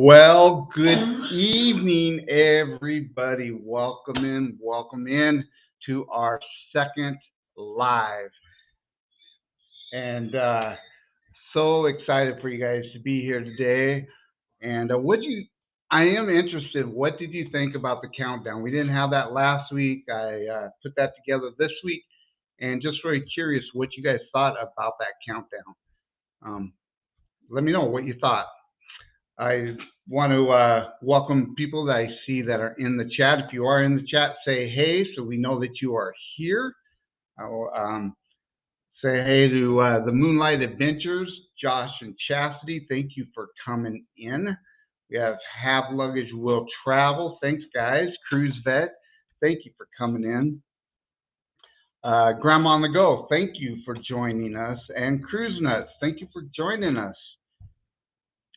Well, good evening, everybody. Welcome in to our second live. And so excited for you guys to be here today. And I am interested, what did you think about the countdown? We didn't have that last week. I put that together this week, and just very curious what you guys thought about that countdown. Um, Let me know what you thought. I want to welcome people that I see that are in the chat. If you are in the chat, say hey so we know that you are here. I'll say hey to the Moonlight Adventures, Josh and Chastity. Thank you for coming in. We have Luggage Will Travel. Thanks, guys. Cruise Vet, thank you for coming in. Grandma on the Go, thank you for joining us. And Cruise Nuts, thank you for joining us.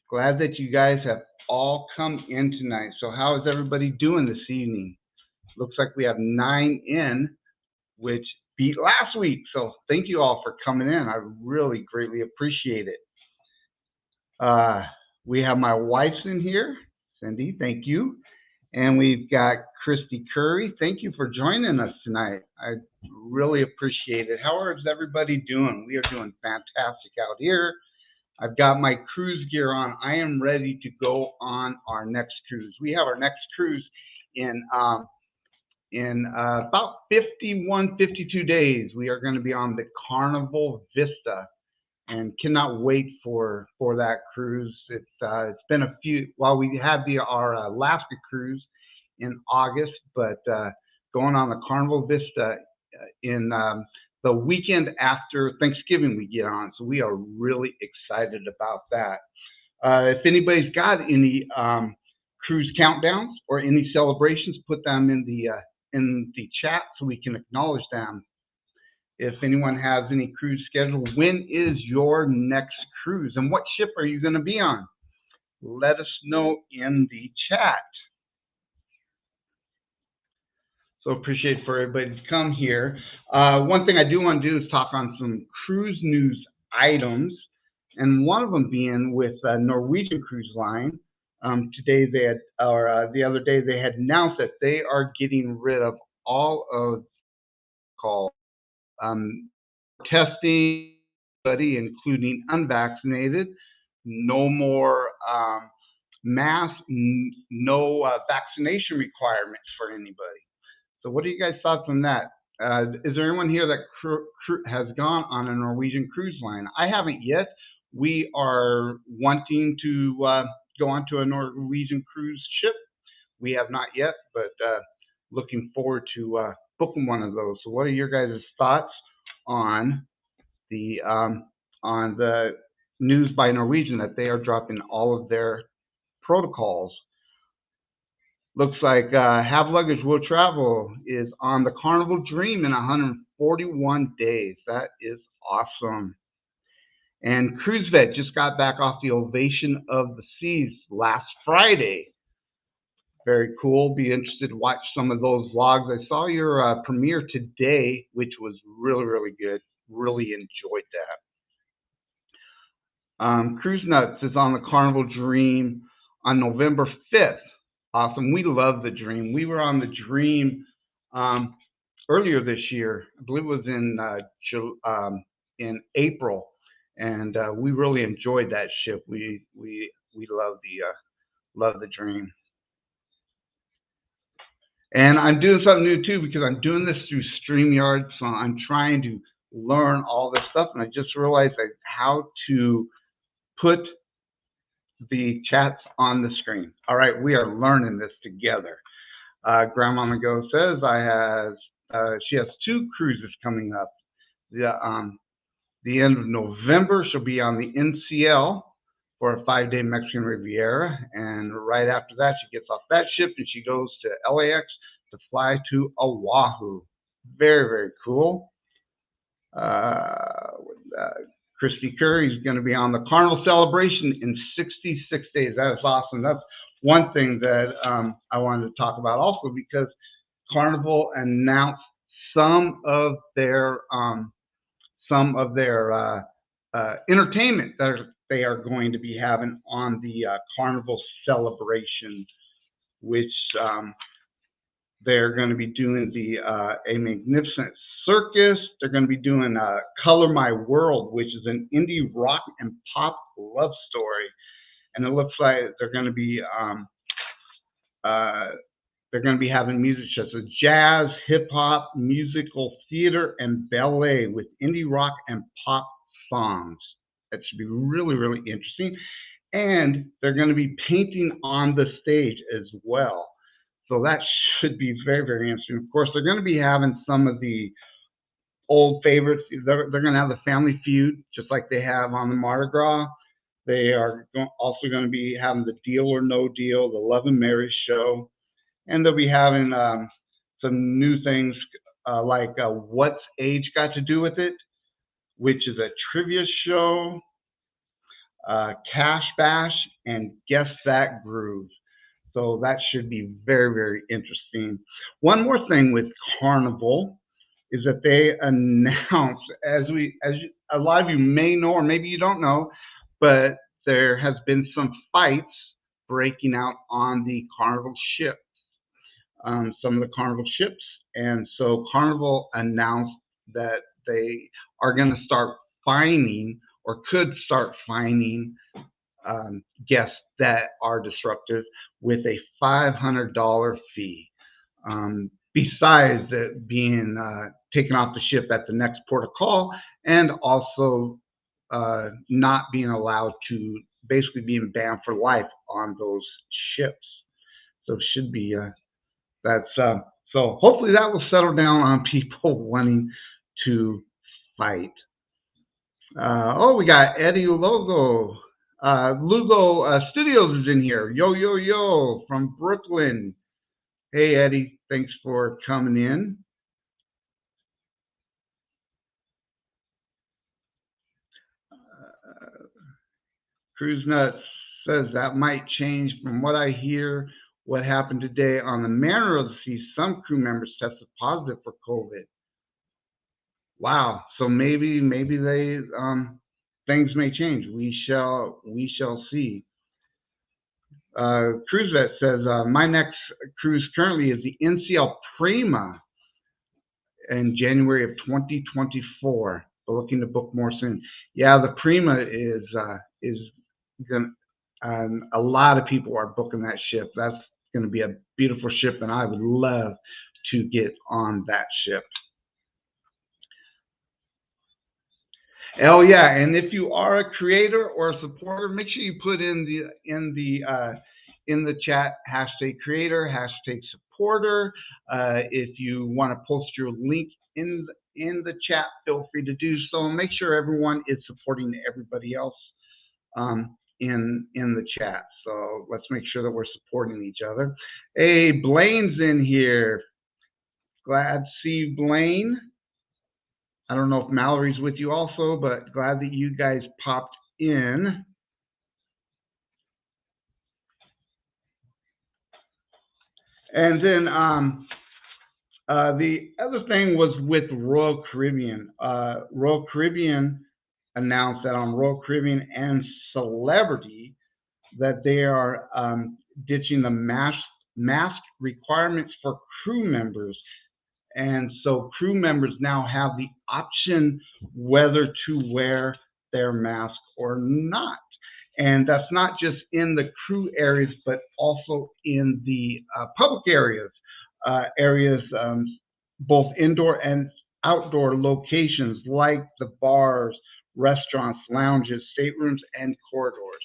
Glad that you guys have all come in tonight. So how is everybody doing this evening? Looks like we have 9 in, which beat last week. So thank you all for coming in. I really greatly appreciate it. We have my wife's in here. Cindy, thank you. And we've got Christy Curry. Thank you for joining us tonight. I really appreciate it. How is everybody doing? We are doing fantastic out here. I've got my cruise gear on. I am ready to go on our next cruise. We have our next cruise in about 51, 52 days. We are going to be on the Carnival Vista, and cannot wait for that cruise. It's been a few. Well, we had our Alaska cruise in August, but going on the Carnival Vista in the weekend after Thanksgiving we get on, so we are really excited about that. If anybody's got any cruise countdowns or any celebrations, put them in the chat so we can acknowledge them. If anyone has any cruise scheduled, when is your next cruise and what ship are you going to be on? Let us know in the chat. So appreciate for everybody to come here. One thing I do want to do is talk on some cruise news items, and one of them being with Norwegian Cruise Line. Today they had, or the other day they had announced that they are getting rid of all of call testing, including unvaccinated. No more masks, no vaccination requirements for anybody. So what are you guys' thoughts on that? Is there anyone here that has gone on a Norwegian cruise line? I haven't yet. We are wanting to go onto a Norwegian cruise ship. We have not yet, but looking forward to booking one of those. So what are your guys' thoughts on the news by Norwegian that they are dropping all of their protocols? Looks like Have Luggage Will Travel is on the Carnival Dream in 141 days. That is awesome. And Cruise Vet just got back off the Ovation of the Seas last Friday. Very cool. Be interested to watch some of those vlogs. I saw your premiere today, which was really, really good. Really enjoyed that. Cruise Nuts is on the Carnival Dream on November 5th. Awesome. We love the Dream. We were on the Dream earlier this year. I believe it was in April, and we really enjoyed that ship. We love the Dream. And I'm doing something new too, because I'm doing this through StreamYard, so I'm trying to learn all this stuff, and I just realized how to put the chats on the screen. All right, we are learning this together. Grandma on the Go says she has 2 cruises coming up. The end of November, she'll be on the NCL for a 5-day Mexican Riviera, and right after that, she gets off that ship and she goes to LAX to fly to Oahu. Very, very cool. Christy Curry is going to be on the Carnival Celebration in 66 days. That is awesome. That's one thing that I wanted to talk about also, because Carnival announced some of their entertainment that they are going to be having on the Carnival celebration, which they're going to be doing a magnificent circus. They're going to be doing Color My World, which is an indie rock and pop love story, and it looks like uh, they're going to be having music shows, so jazz, hip hop, musical theater, and ballet with indie rock and pop songs. That should be really, really interesting. And they're going to be painting on the stage as well. So that should be very, very interesting. Of course, they're going to be having some of the old favorites. They're going to have the Family Feud, just like they have on the Mardi Gras. They are also going to be having the Deal or No Deal, the Love and Marriage show, and they'll be having some new things like What's Age Got to Do with It, which is a trivia show, Cash Bash, and Guess That Groove. So that should be very, very interesting. One more thing with Carnival is that they announced, a lot of you may know, or maybe you don't know, but there has been some fights breaking out on the Carnival ship, some of the Carnival ships, and so Carnival announced that they are going to start fining, or could start fining, guests that are disruptive with a $500 fee. Besides it being taken off the ship at the next port of call, and also not being allowed to, basically being banned for life on those ships. So it should be that's so hopefully that will settle down on people wanting to fight. Oh, we got Eddie Lugo. Lugo Studios is in here. Yo, yo, yo, from Brooklyn. Hey, Eddie, thanks for coming in. Cruise Nuts says that might change. From what I hear, what happened today on the Mariner of the Sea, some crew members tested positive for COVID. Wow. So maybe they things may change. We shall see. Cruise Vet says my next cruise currently is the NCL Prima in January of 2024. We're looking to book more soon. Yeah, the Prima is going. A lot of people are booking that ship. That's going to be a beautiful ship, and I would love to get on that ship. Oh yeah, and if you are a creator or a supporter, make sure you put in the chat hashtag creator, hashtag supporter. If you want to post your link in the chat, feel free to do so. Make sure everyone is supporting everybody else in the chat. So let's make sure that we're supporting each other. Hey, Blaine's in here. Glad to see you, Blaine. I don't know if Mallory's with you also, but glad that you guys popped in. And then the other thing was with Royal Caribbean. Royal Caribbean announced that on Royal Caribbean and Celebrity that they are ditching the mask requirements for crew members. And so crew members now have the option whether to wear their mask or not. And that's not just in the crew areas, but also in the public areas, both indoor and outdoor locations like the bars, restaurants, lounges, staterooms, and corridors.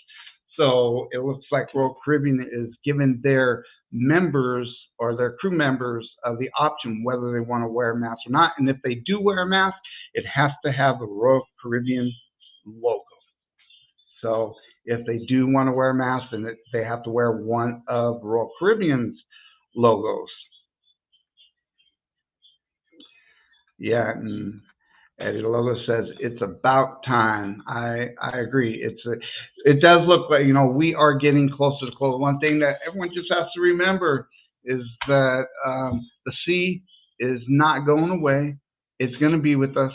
So it looks like Royal Caribbean is giving their members or their crew members the option whether they want to wear a mask or not. And if they do wear a mask, it has to have the Royal Caribbean logo. So if they do want to wear a mask, then they have to wear one of Royal Caribbean's logos. Yeah, and Eddie Logo says it's about time. I agree. It does look like, we are getting closer to close. One thing that everyone just has to remember is that the sea is not going away. It's going to be with us,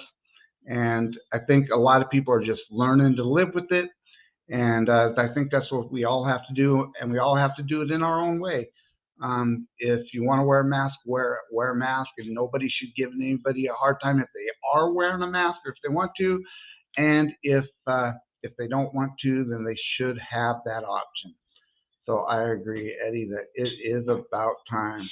and I think a lot of people are just learning to live with it. And I think that's what we all have to do, and we all have to do it in our own way. If you want to wear a mask, wear a mask, and nobody should give anybody a hard time if they are wearing a mask or if they want to. And if they don't want to, then they should have that option. So I agree, Eddie, that it is about time.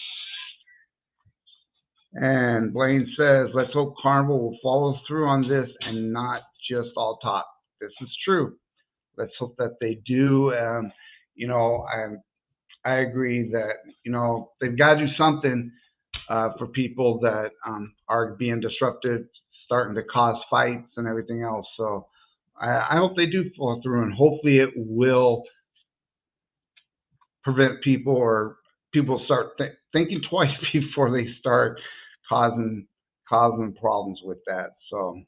And Blaine says, let's hope Carnival will follow through on this and not just all talk. This is true. Let's hope that they do. You know, I agree that they've got to do something for people that are being disrupted, starting to cause fights and everything else. So I hope they do follow through, and hopefully it will prevent people, or people start thinking twice before they start causing problems with that. So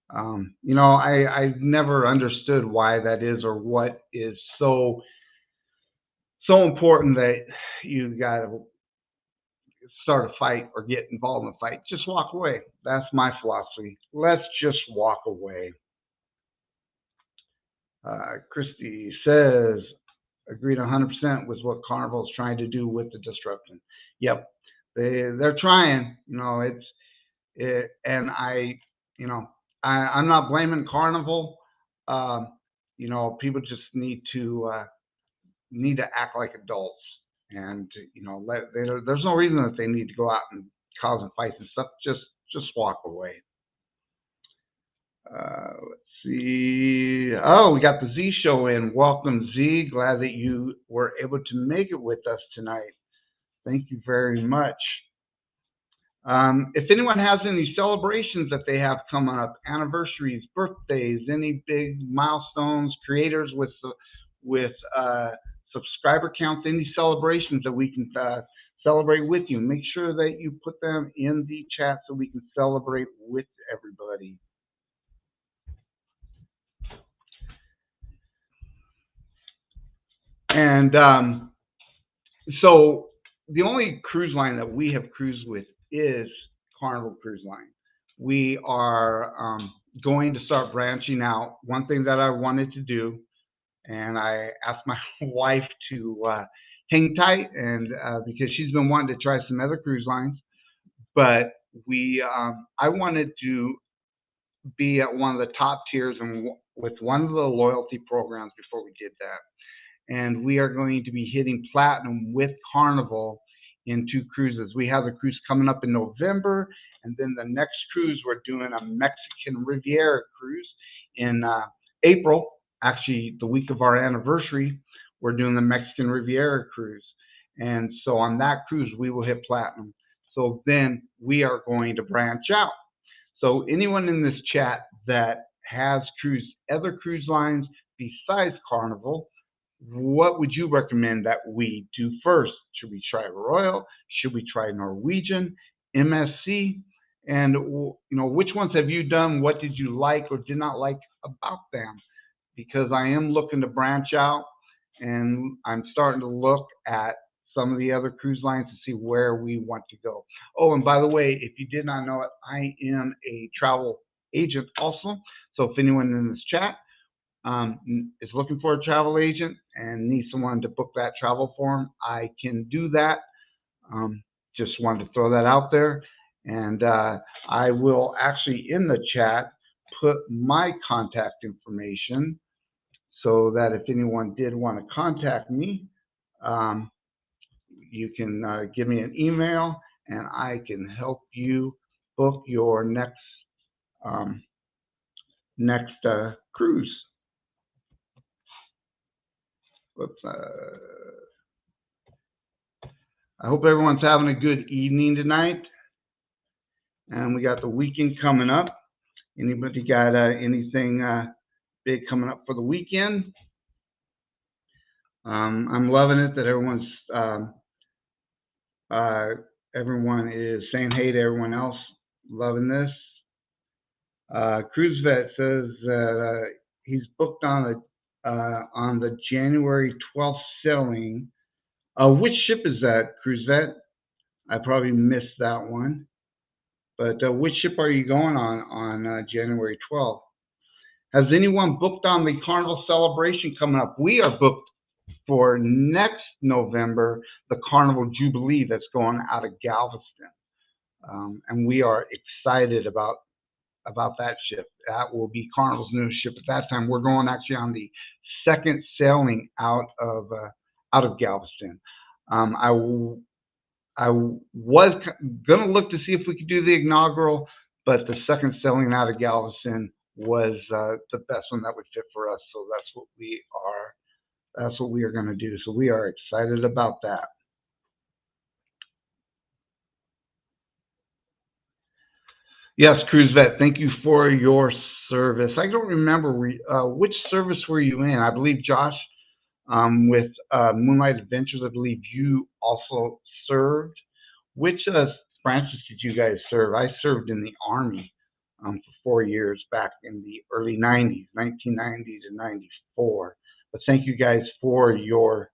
I've never understood why that is, or what is so important that you got to start a fight or get involved in a fight. Just walk away. That's my philosophy. Let's just walk away. Christy says, agreed 100% with what Carnival is trying to do with the disruption. Yep, they're trying. And I'm not blaming Carnival. Um, people just need to act like adults, and there's no reason that they need to go out and causing fights and stuff. Just walk away. Let's see. Oh, we got the Z show in. Welcome, Z. Glad that you were able to make it with us tonight. Thank you very much. If anyone has any celebrations that they have coming up, anniversaries, birthdays, any big milestones, creators with subscriber counts, any celebrations that we can celebrate with you, make sure that you put them in the chat so we can celebrate with everybody. And so the only cruise line that we have cruised with is Carnival Cruise Line. We are going to start branching out. One thing that I wanted to do, and I asked my wife to hang tight, and because she's been wanting to try some other cruise lines, but I wanted to be at one of the top tiers and with one of the loyalty programs before we did that. And we are going to be hitting platinum with Carnival in 2 cruises. We have a cruise coming up in November, and then the next cruise, we're doing a Mexican Riviera cruise in April. Actually, the week of our anniversary, we're doing the Mexican Riviera cruise. And so on that cruise, we will hit platinum. So then we are going to branch out. So anyone in this chat that has cruised other cruise lines besides Carnival, what would you recommend that we do first? Should we try Royal? Should we try Norwegian, MSC? And which ones have you done? What did you like or did not like about them? Because I am looking to branch out, and I'm starting to look at some of the other cruise lines to see where we want to go. Oh, and by the way, if you did not know it, I am a travel agent also. So if anyone in this chat is looking for a travel agent and needs someone to book that travel for them, I can do that. Just wanted to throw that out there. And I will actually in the chat put my contact information so that if anyone did want to contact me, you can give me an email and I can help you book your next cruise. Whoops. I hope everyone's having a good evening tonight. And we got the weekend coming up. Anybody got anything big coming up for the weekend? I'm loving it that everyone is saying hey to everyone else. Loving this. Cruise Vet says he's booked on the January 12th sailing. Which ship is that, Cruise Vet? I probably missed that one. But which ship are you going on January 12th? Has anyone booked on the Carnival celebration coming up? We are booked for next November, the Carnival Jubilee that's going out of Galveston. And we are excited about that ship. That will be Carnival's newest ship at that time. We're going actually on the second sailing out of Galveston. I was gonna look to see if we could do the inaugural, but the second sailing out of Galveston was the best one that would fit for us. So that's what we are. That's what we are going to do. So we are excited about that. Yes, Cruise Vet, thank you for your service. I don't remember which service were you in. I believe Josh, with Moonlight Adventures, I believe you also served. Which branches did you guys serve? I served in the Army for 4 years back in the early 90s, 1990 to 94. But thank you guys for your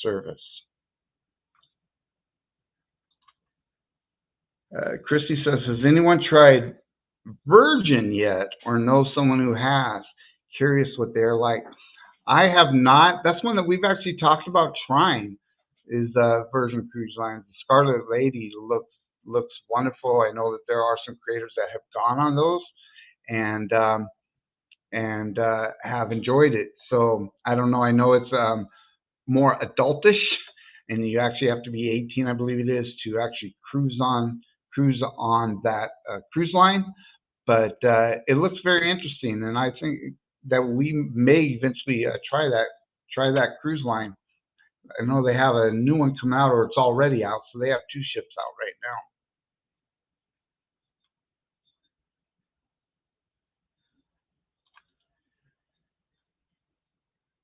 service. Christy says, has anyone tried Virgin yet or know someone who has? Curious what they're like. I have not. That's one that we've actually talked about trying. Is Virgin Cruise Lines. The Scarlet Lady looks wonderful. I know that there are some creators that have gone on those and have enjoyed it. So I don't know. I know it's more adultish, and you actually have to be 18, I believe it is, to actually cruise on that cruise line. But it looks very interesting, and I think that we may eventually try that cruise line. I know they have a new one come out, or it's already out, so they have two ships out right now.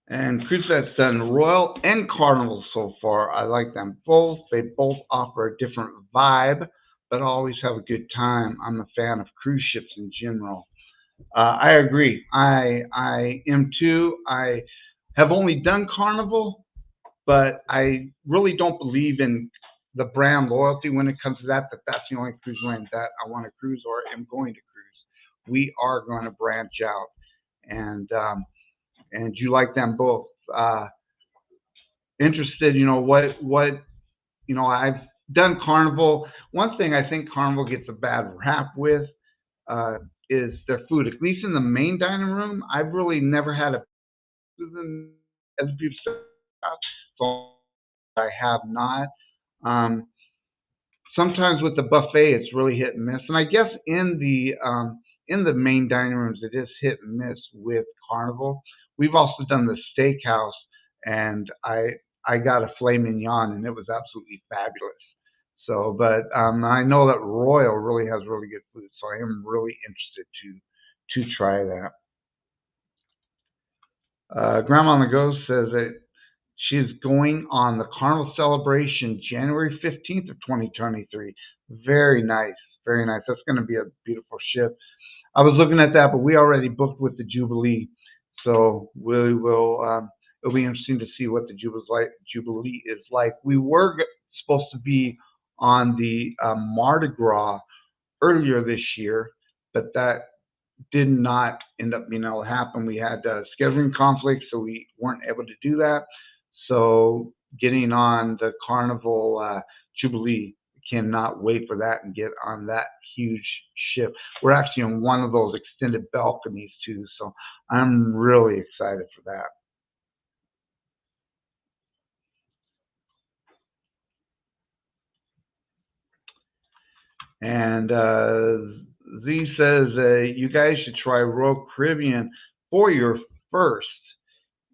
And cruise that's done Royal and Carnival so far. I like them both. They both offer a different vibe, but always have a good time. I'm a fan of cruise ships in general. I agree. I am too. I have only done Carnival, but I really don't believe in the brand loyalty when it comes to that. That's the only cruise line that I want to cruise or am going to cruise. We are going to branch out, and you like them both. Interested, I've done Carnival. One thing I think Carnival gets a bad rap with uh, is their food. At least in the main dining room, I've really never had a as people say, so I have not. Um, Sometimes with the buffet, it's really hit and miss, and I guess in the main dining rooms, it is hit and miss with Carnival. We've also done the steakhouse, and I got a filet mignon, and it was absolutely fabulous. So, but I know that Royal really has really good food, so I am really interested to try that. Grandma on the Go says that she's going on the Carnival celebration January 15th of 2023. Very nice, very nice. That's going to be a beautiful ship. I was looking at that, but we already booked with the Jubilee, so we will. It'll be interesting to see what the Jubilee is like. We were supposed to be on the Mardi Gras earlier this year, but that did not end up being able to happen. We had scheduling conflicts, so we weren't able to do that. So getting on the Carnival Jubilee, cannot wait for that and get on that huge ship. We're actually on one of those extended balconies too, so I'm really excited for that. And Z says you guys should try Royal Caribbean for your first.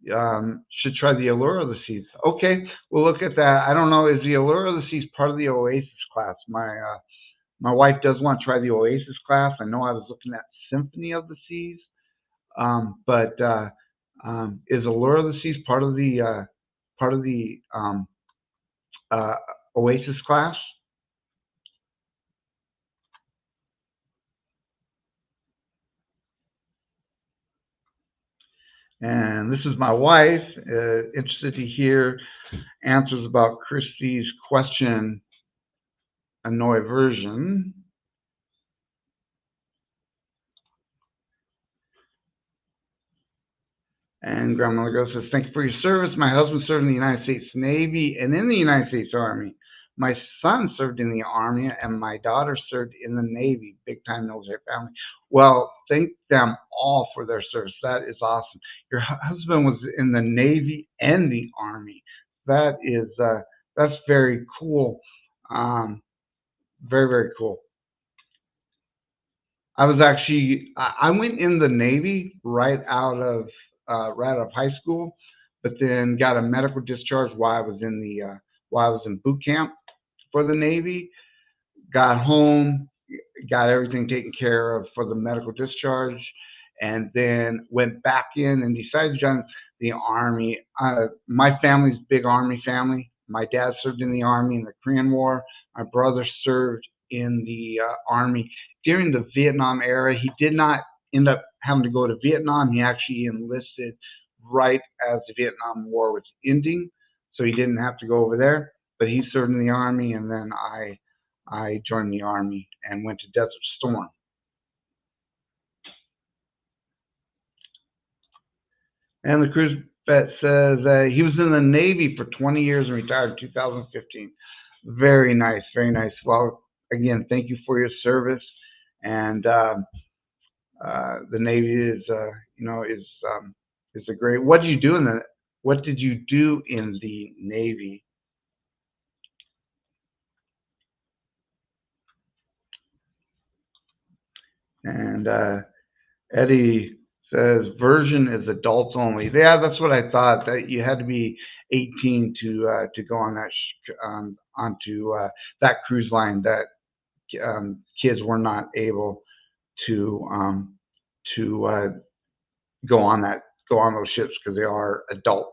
Should try the Allure of the Seas. Okay, we'll look at that. I don't know. Is the Allure of the Seas part of the Oasis class? My wife does want to try the Oasis class. I know I was looking at Symphony of the Seas, but is Allure of the Seas part of the uh, Oasis class? And this is my wife, interested to hear answers about Christie's question, Hanoi version. And Grandma Go says, "Thank you for your service. My husband served in the United States Navy and in the United States Army. My son served in the Army, and my daughter served in the Navy. Big time military family." Well, thank them all for their service. That is awesome. Your husband was in the Navy and the Army. That is that's very cool. Um, very very cool. I was actually I went in the Navy right out of high school, but then got a medical discharge while I was in boot camp for the Navy. Got home, got everything taken care of for the medical discharge, and then went back in and decided to join the Army. My family's a big Army family. My dad served in the Army in the Korean War. My brother served in the Army during the Vietnam era. He did not end up having to go to Vietnam. He actually enlisted right as the Vietnam War was ending, so he didn't have to go over there. But he served in the Army, and then I joined the Army and went to Desert Storm. And the cruise vet says he was in the Navy for 20 years and retired in 2015. Very nice, very nice. Well, again, thank you for your service. And the Navy is a great. What did you do in the What did you do in the Navy? And Eddie says version is adults only. Yeah, that's what I thought. That you had to be 18 to go on onto that cruise line. That kids were not able to to go on those ships because they are adult.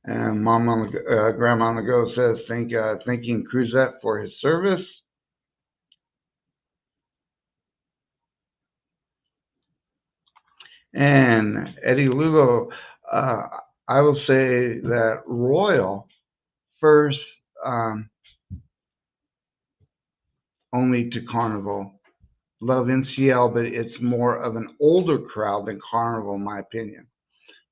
And Grandma on the Go says thanking Cruzette for his service. And Eddie Lugo, uh, I will say that Royal first only to Carnival. Love NCL, but it's more of an older crowd than Carnival, in my opinion.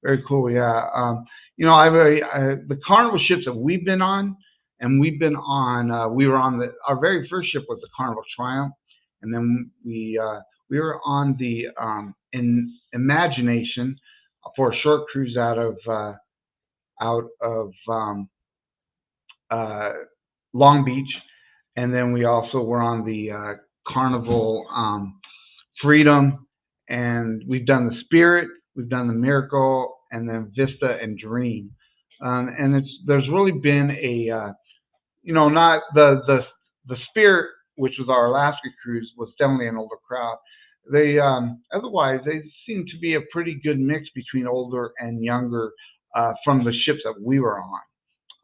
Very cool, yeah. The Carnival ships that we've been on, and we've been on. We were on our very first ship was the Carnival Triumph, and then we were on the Imagination for a short cruise out of uh, Long Beach, and then we also were on the Carnival Freedom, and we've done the Spirit, we've done the Miracle, and then Vista and Dream. And there's really been not the Spirit, which was our Alaska cruise, was definitely an older crowd. They otherwise they seem to be a pretty good mix between older and younger from the ships that we were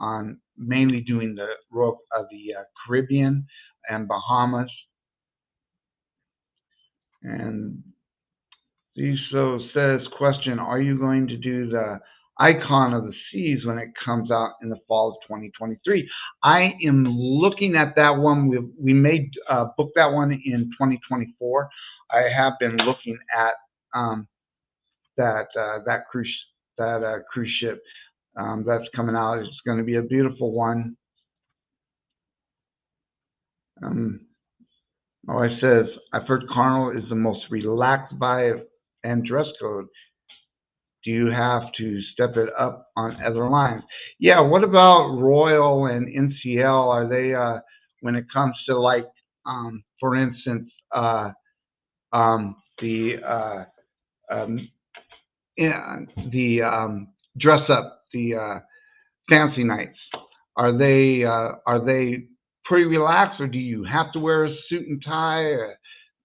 on mainly doing the Caribbean and Bahamas. And Ziso says, question, are you going to do the Icon of the Seas when it comes out in the fall of 2023? I am looking at that one. We may book that one in 2024. I have been looking at that cruise ship that's coming out. It's going to be a beautiful one. My wife says, I've heard Carnival is the most relaxed vibe and dress code. Do you have to step it up on other lines? Yeah, what about Royal and NCL? Are they, when it comes to like, for instance, the um, dress up, the fancy nights, are they pretty relaxed, or do you have to wear a suit and tie? Or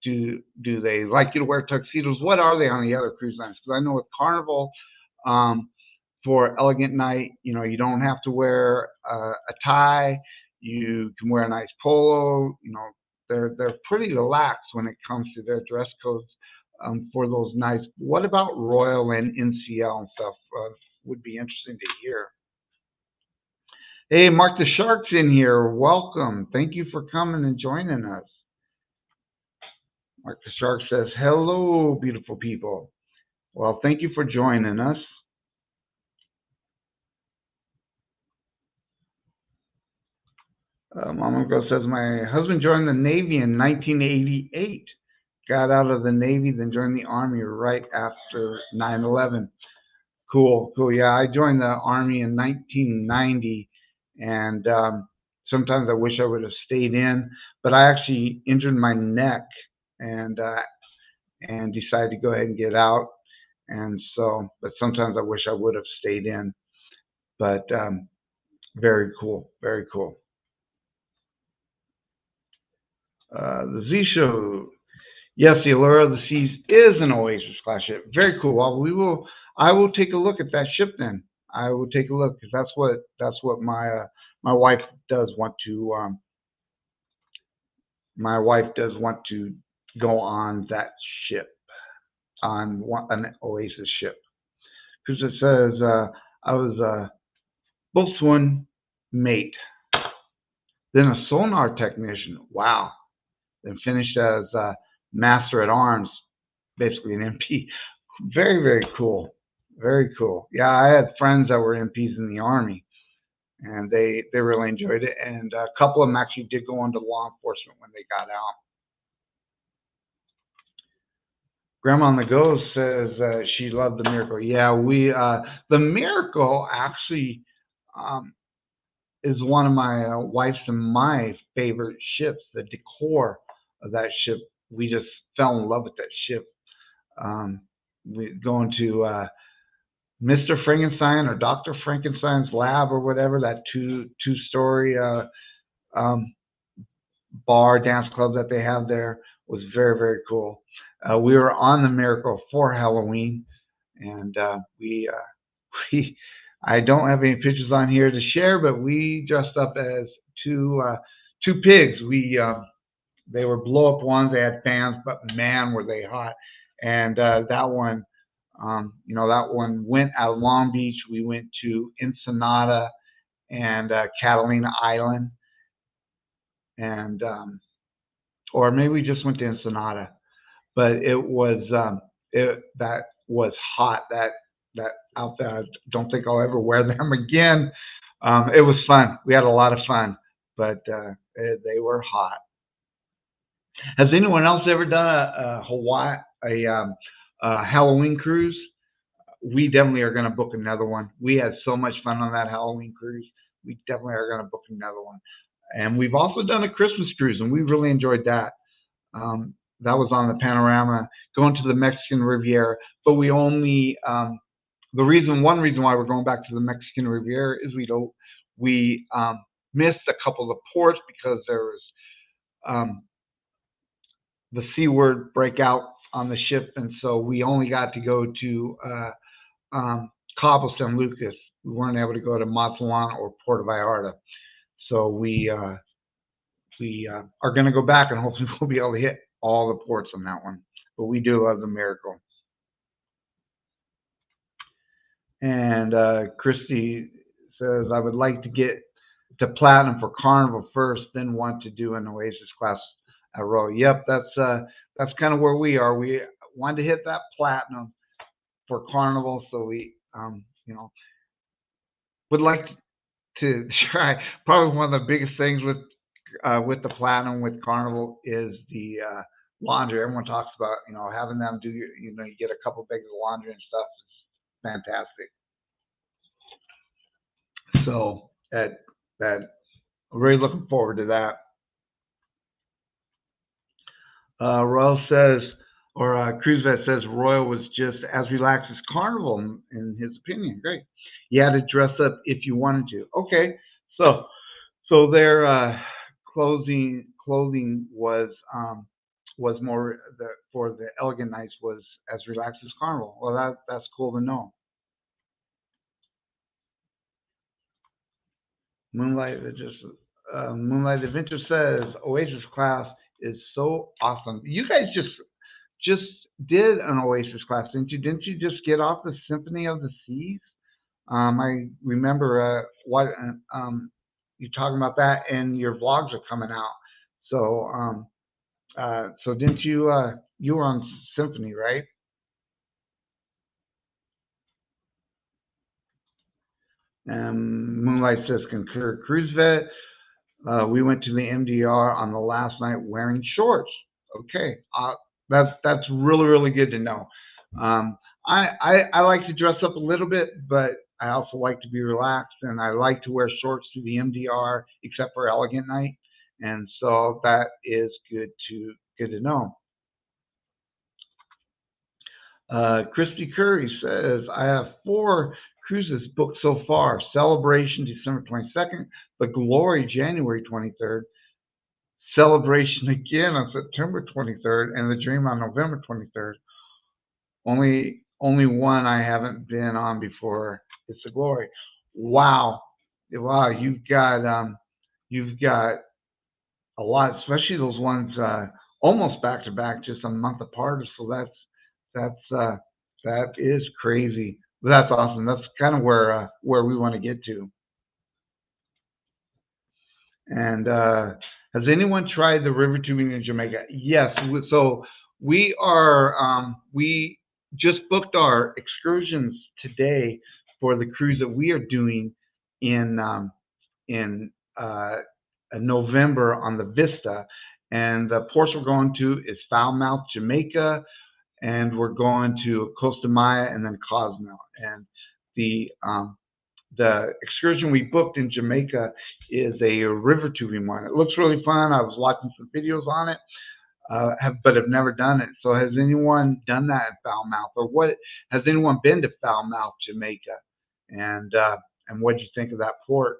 do they like you to wear tuxedos? What are they on the other cruise lines? Because I know with Carnival, um, for Elegant Night, you don't have to wear a tie. You can wear a nice polo. They're pretty relaxed when it comes to their dress codes for those nights. What about Royal and NCL and stuff? Would be interesting to hear. Hey, Mark the Shark's in here. Welcome. Thank you for coming and joining us. Mark the Shark says, hello, beautiful people. Well, thank you for joining us. Mama Girl says, my husband joined the Navy in 1988. Got out of the Navy, then joined the Army right after 9/11. Cool, cool. Yeah, I joined the Army in 1990, and sometimes I wish I would have stayed in, but I actually injured my neck and decided to go ahead and get out. And so, but sometimes I wish I would have stayed in. But very cool, very cool. The Z Show. Yes, the Allure of the Seas is an Oasis class ship. Very cool. Well, we will. I will take a look at that ship then. I will take a look because that's what my wife does want to. My wife does want to go on that ship, on an Oasis ship, because it says I was a boatswain mate, then a sonar technician. Wow. Then finished as master at arms, basically an MP. Very, very cool. Very cool. Yeah, I had friends that were MPs in the Army, and they really enjoyed it. And a couple of them actually did go into law enforcement when they got out. Grandma on the Go says she loved the Miracle. Yeah, we the Miracle actually um, is one of my wife's and my favorite ships. The decor of that ship, we just fell in love with that ship. Um, we going to Mr. Frankenstein or Dr. Frankenstein's lab or whatever, that two-story um, bar dance club that they have there was very, very cool. We were on the Miracle for Halloween, and we I don't have any pictures on here to share, but we dressed up as two pigs. We They were blow up ones. They had fans, but man, were they hot! And that one, that one went out of Long Beach. We went to Ensenada and Catalina Island, and or maybe we just went to Ensenada. But that was hot. That outfit, I don't think I'll ever wear them again. It was fun. We had a lot of fun, but they were hot. Has anyone else ever done a Hawaii a Halloween cruise? We definitely are going to book another one. We had so much fun on that Halloween cruise. We definitely are going to book another one. And we've also done a Christmas cruise, and we really enjoyed that. That was on the Panorama, going to the Mexican Riviera. But we only one reason why we're going back to the Mexican Riviera is we missed a couple of ports because there was um, the C word breakout on the ship, and so we only got to go to Cabo San Lucas. We weren't able to go to Mazatlan or Puerto Vallarta. So we are going to go back, and hopefully we'll be able to hit all the ports on that one. But we do love the Miracle. And Christy says, I would like to get to Platinum for Carnival first, then want to do an Oasis class at Royal. Yep, that's kind of where we are. We want to hit that Platinum for Carnival, so we would like to try. Probably one of the biggest things with the Platinum with Carnival is the laundry. Everyone talks about having them do you get a couple bags of laundry and stuff. It's fantastic. So that I'm really looking forward to that. Royal says, or Cruise Vet says, Royal was just as relaxed as Carnival in his opinion. Great. You had to dress up if you wanted to. Okay, so their clothing was more for the elegant nights was as relaxed as Carnival. Well, that's cool to know. Moonlight Adventure says Oasis class is so awesome. You guys just did an Oasis class, didn't you? Didn't you just get off the Symphony of the Seas? I remember what you talking about that, and your vlogs are coming out. So So didn't you you were on Symphony, right? Moonlight says concur. Cruise vet. We went to the MDR on the last night wearing shorts. Okay, that's really good to know. Um, I like to dress up a little bit, but I also like to be relaxed, and I like to wear shorts to the MDR, except for Elegant Night, and so that is good to know. Christy Curry says, I have 4 cruises booked so far. Celebration December 22nd, the Glory January 23rd, Celebration again on September 23rd, and the Dream on November 23rd. Only one I haven't been on before. It's the Glory. Wow, wow, you've got a lot, especially those ones almost back to back, just a month apart. So that's that is crazy. That's awesome. That's kind of where we want to get to. And has anyone tried the river tubing in Jamaica? Yes. So we just booked our excursions today for the cruise that we are doing in in November on the Vista, and the ports we're going to is Foulmouth, Jamaica, and we're going to Costa Maya and then Cozumel. And the um, the excursion we booked in Jamaica is a river tubing one. It looks really fun. I was watching some videos on it, but have never done it. So has anyone done that at Foulmouth, or what? Has anyone been to Foulmouth, Jamaica? And what did you think of that port?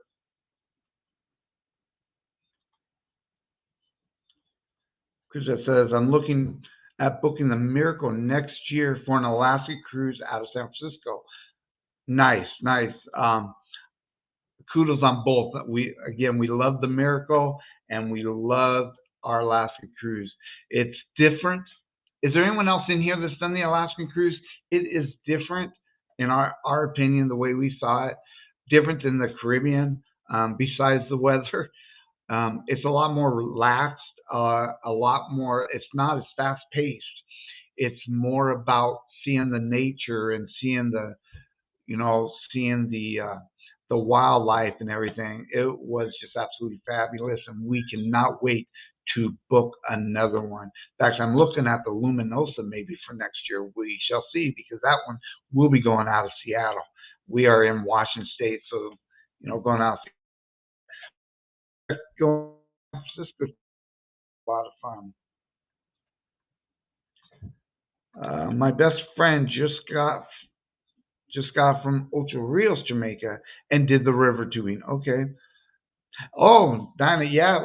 Because it says I'm looking at booking the Miracle next year for an Alaska cruise out of San Francisco. Nice, nice. Kudos on both. We love the Miracle and we love our Alaska cruise. It's different. Is there anyone else in here that's done the Alaskan cruise? It is different in our opinion, the way we saw it, different than the Caribbean. Besides the weather, it's a lot more relaxed, a lot more. It's not as fast paced. It's more about seeing the nature and seeing the wildlife and everything. It was just absolutely fabulous, and we cannot wait to book another one. In fact, I'm looking at the Luminosa maybe for next year. We shall see, because that one will be going out of Seattle. We are in Washington State, so going out going to San Francisco is a lot of fun. My best friend just got from Ocho Rios, Jamaica, and did the river tubing. Okay. Oh, Dinah, yeah,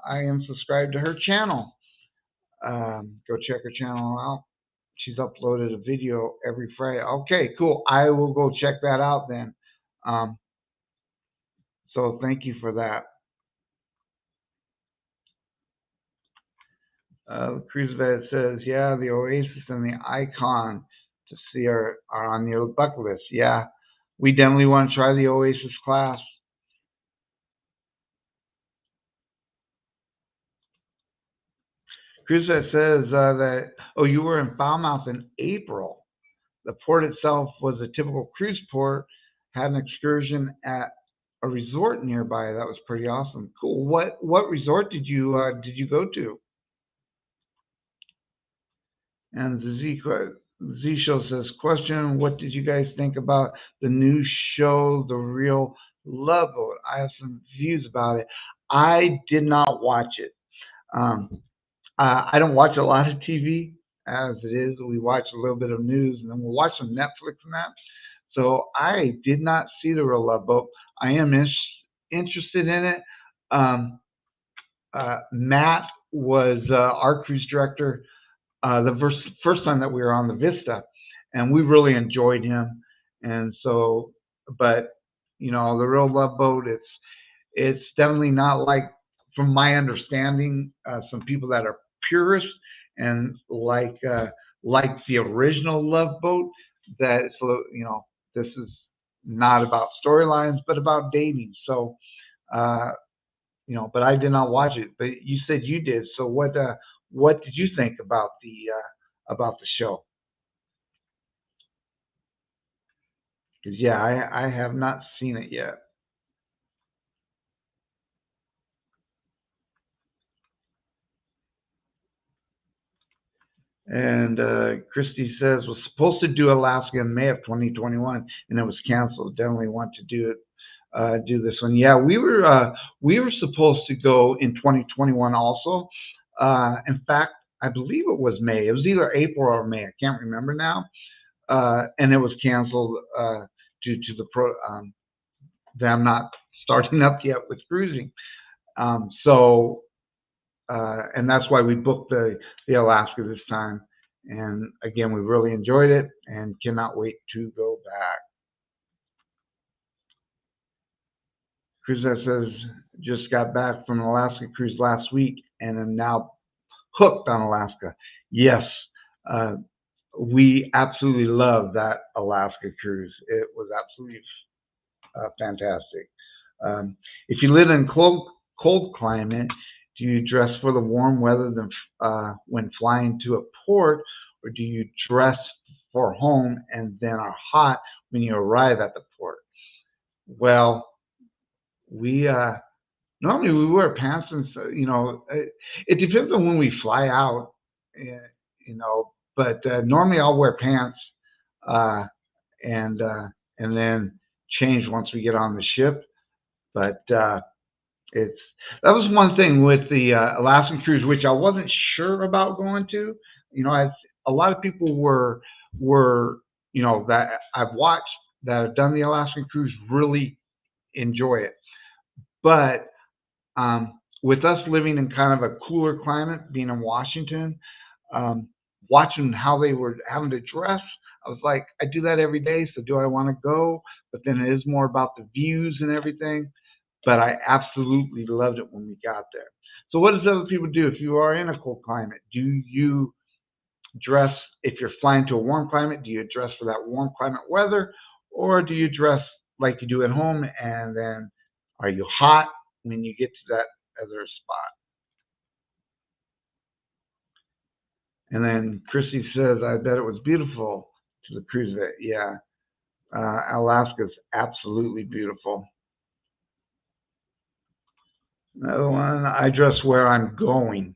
I am subscribed to her channel. Go check her channel out. She's uploaded a video every Friday. Okay, cool. I will go check that out then. Um, so thank you for that. Cruise Vet says, yeah, the Oasis and the Icon to see are on your bucket list. Yeah, we definitely want to try the Oasis class. Cruise Vet says that, oh, you were in Falmouth in April. The port itself was a typical cruise port, had an excursion at a resort nearby. That was pretty awesome. Cool. What resort did you go to? And Z Show says, question, what did you guys think about the new show, The Real Love Boat? I have some views about it. I did not watch it. Um, I don't watch a lot of TV as it is. We watch a little bit of news, and then we'll watch some Netflix and that. So I did not see The Real Love Boat. I am interested in it. Um, Matt was our cruise director the first time that we were on the Vista, and we really enjoyed him. And so, but the Real Love Boat, it's definitely not like, from my understanding, some people that are purists and like the original Love Boat. That so this is not about storylines, but about dating. So, but I did not watch it. But you said you did. So what did you think about the show? Because yeah, I have not seen it yet. And Christy says was supposed to do Alaska in May of 2021, and it was canceled. Definitely want to do it. Do this one. Yeah, we were supposed to go in 2021 also. In fact, I believe it was May. It was either April or May. I can't remember now. And it was canceled due to them not starting up yet with cruising. So and that's why we booked the Alaska this time. And again, we really enjoyed it and cannot wait to go back. Cruiser says just got back from an Alaska cruise last week and am now hooked on Alaska. Yes, uh, we absolutely love that Alaska cruise. It was absolutely fantastic. If you live in cold climate, do you dress for the warm weather when flying to a port, or do you dress for home and then are hot when you arrive at the port? Well, we normally we wear pants, and so, it depends on when we fly out, eh, But normally I'll wear pants, uh, and then change once we get on the ship. But it's that was one thing with the Alaskan cruise, which I wasn't sure about going to. A lot of people were that I've watched that have done the Alaskan cruise really enjoy it, but with us living in kind of a cooler climate, being in Washington, um, watching how they were having to dress, I was like, I do that every day, so do I want to go? But then it is more about the views and everything. But I absolutely loved it when we got there. So, what does other people do if you are in a cold climate? Do you dress, if you're flying to a warm climate, do you dress for that warm climate weather? Or do you dress like you do at home and then are you hot when you get to that other spot? And then Chrissy says, I bet it was beautiful to the cruise of it. Yeah, Alaska's absolutely beautiful. Another one, I dress where I'm going.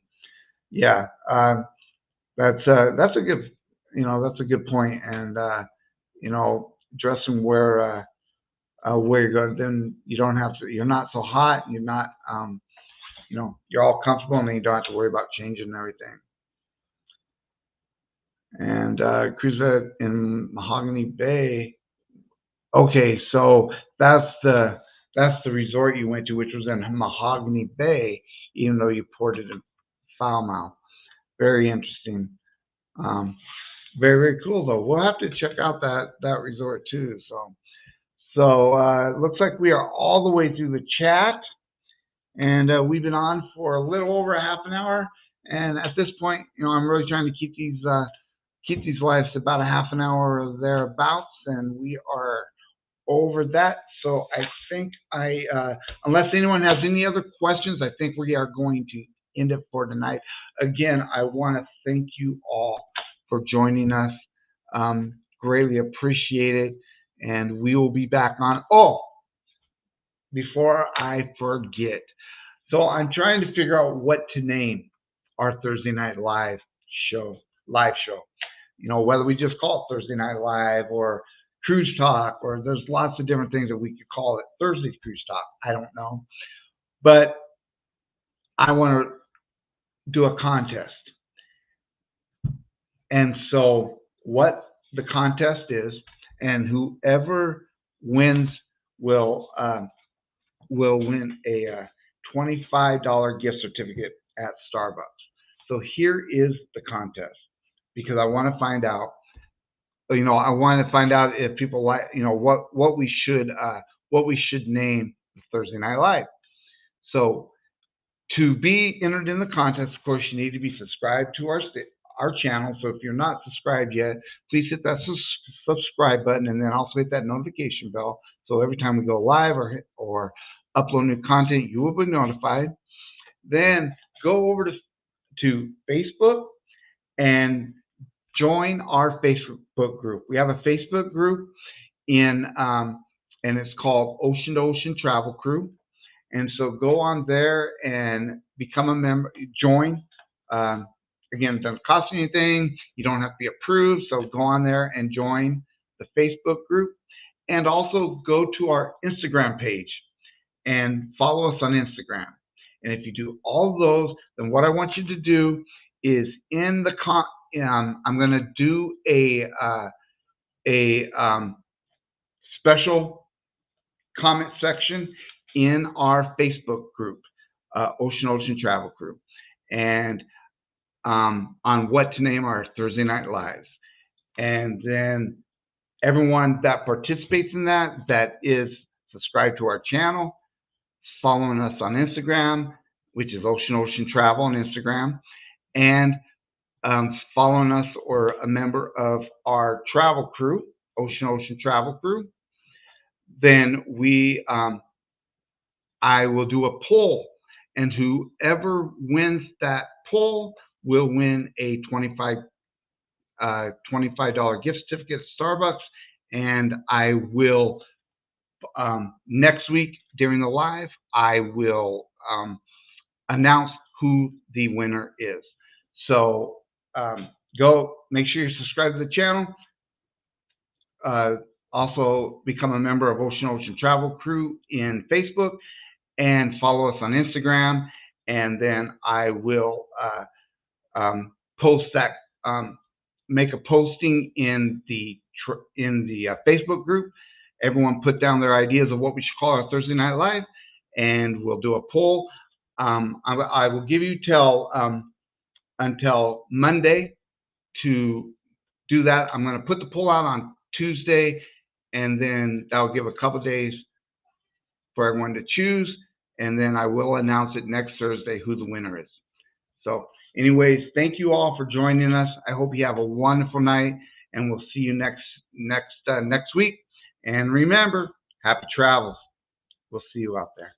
Yeah, that's a good, that's a good point. And dressing where you're going, then you don't have to. You're not so hot. You're not, you're all comfortable, and then you don't have to worry about changing and everything. And cruise in Mahogany Bay. Okay, so that's the resort you went to, which was in Mahogany Bay, even though you ported in Falmouth. Very interesting. Um, very very cool though. We'll have to check out that resort too. So looks like we are all the way through the chat, and we've been on for a little over a half an hour. And at this point, I'm really trying to keep these lives to about a half an hour or thereabouts, and we are over that. So I think unless anyone has any other questions, I think we are going to end it for tonight. Again, I want to thank you all for joining us. Greatly appreciate it. And we will be back on. Oh, before I forget. So I'm trying to figure out what to name our Thursday Night live show. Whether we just call it Thursday Night Live or Cruise Talk, or there's lots of different things that we could call it. Thursday's Cruise Talk. I don't know. But I want to do a contest. And so what the contest is, and whoever wins will win a $25 gift certificate at Starbucks. So here is the contest, because I want to find out. I want to find out if people like, what we should name the Thursday Night Live. So to be entered in the contest, of course, you need to be subscribed to our channel. So if you're not subscribed yet, please hit that subscribe button, and then also hit that notification bell. So every time we go live or upload new content, you will be notified. Then go over to to Facebook and join our Facebook group. We have a Facebook group and it's called Ocean to Ocean Travel Crew. And so go on there and become a member, join. Um, Again, it doesn't cost you anything. You don't have to be approved. So go on there and join the Facebook group. And also go to our Instagram page and follow us on Instagram. And if you do all of those, then what I want you to do is I'm going to do a special comment section in our Facebook group, Ocean Travel Crew, and on what to name our Thursday Night Lives. And then everyone that participates in that is subscribed to our channel, following us on Instagram, which is Ocean Travel on Instagram, and following us or a member of our travel crew, Ocean Travel Crew, then I will do a poll, and whoever wins that poll will win a $25 gift certificate at Starbucks, and I will next week during the live, I will announce who the winner is. So go make sure you subscribe to the channel. Also become a member of Ocean Travel Crew in Facebook and follow us on Instagram. And then I will post that, make a posting in the Facebook group. Everyone put down their ideas of what we should call our Thursday Night Live, and we'll do a poll. I will give you until Monday to do that. I'm going to put the poll out on Tuesday, and then that'll give a couple days for everyone to choose, and then I will announce it next Thursday who the winner is. So anyways, thank you all for joining us. I hope you have a wonderful night, and we'll see you next week. And remember, happy travels. We'll see you out there.